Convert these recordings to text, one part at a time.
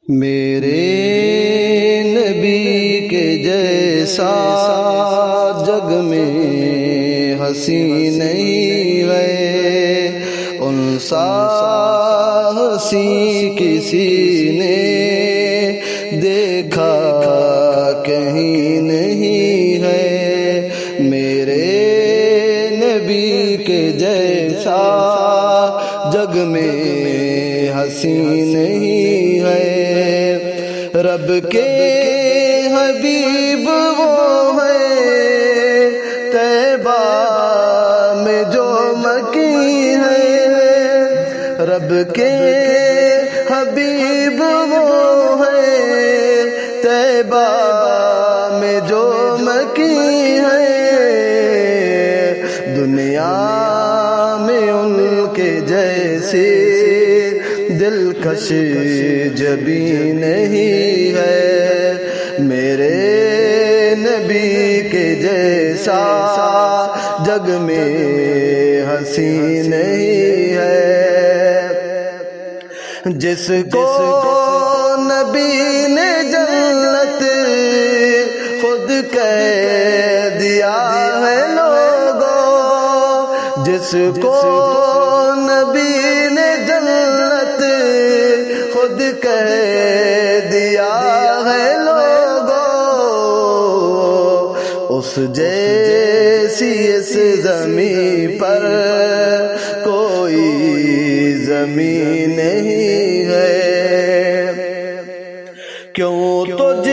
میرے نبی کے جیسا جگ میں ہنسی نہیں ہے، ان سا ہنسی کسی نے دیکھا کہیں نہیں ہے۔ میرے نبی کے جیسا جگ میں ہنسی نہیں ہے۔ رب کے حبیب وہ ہے، طیبہ میں جو مکی ہے۔ رب کے حبیب وہ ہے، طیبہ میں جو مکی ہے۔ دنیا میں ان کے جیسے دلکش جبھی نہیں ہے۔ میرے نبی کے جیسا جگ میں ہنسی نہیں ہے۔ جس کو نبی نے جنت خود کہہ دیا ہے لوگوں، جس کو نبی نے جنت خود کہہ دیا ہے لوگوں، اس جیسی اس زمین پر کوئی زمین نہیں ہے۔ کیوں تجھ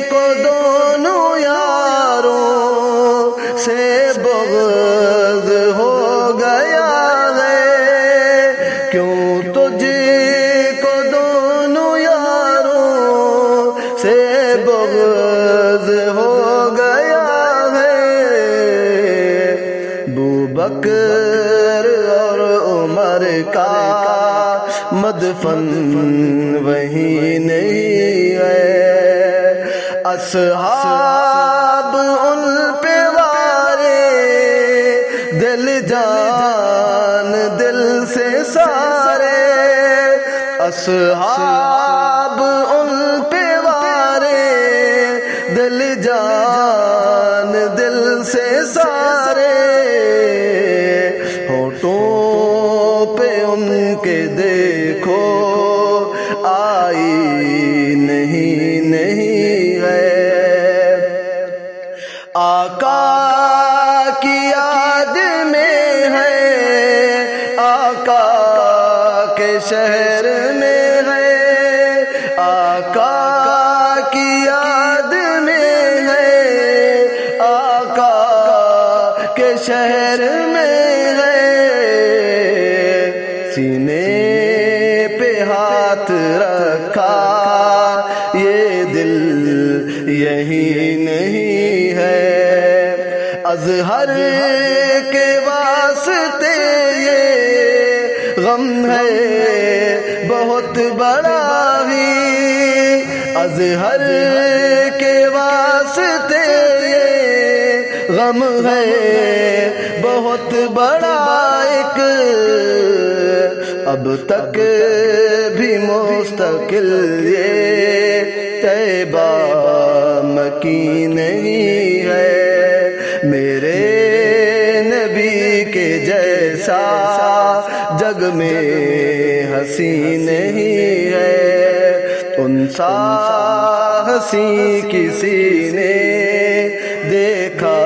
کو دونوں یاروں سے بغض ہو گیا ہے؟ کیوں تجھ کو دونوں یاروں سے بغض ہو گیا ہے؟ ابوبکر اور عمر کا مدفن وہی نہیں ہے۔ اصحاب ان پہ وارے دل جان دل سے سارے، اصحاب ان پہ وارے دل جان دل سے سارے۔ ہونٹوں پہ ان کے دیکھو آئی نہیں ہے۔ آقا کی یاد میں ہے، آقا کے شہر میں ہے، آقا کی یاد میں ہے، آقا کے شہر میں ہے۔ سینے پہ ہاتھ رکھا یہ دل یہی نہیں ہے۔ اظہر کے واسطے یہ غم ہے بہت بڑا ہی، اظہر کے واسطے یہ غم ہے بہت بڑا ایک۔ اب تک بھی مستقل یہ طیبہ مکی نہیں ہے۔ میرے نبی کے جیسا جگ میں ہنسی نہیں ہے، ان سا ہنسی کسی نے دیکھا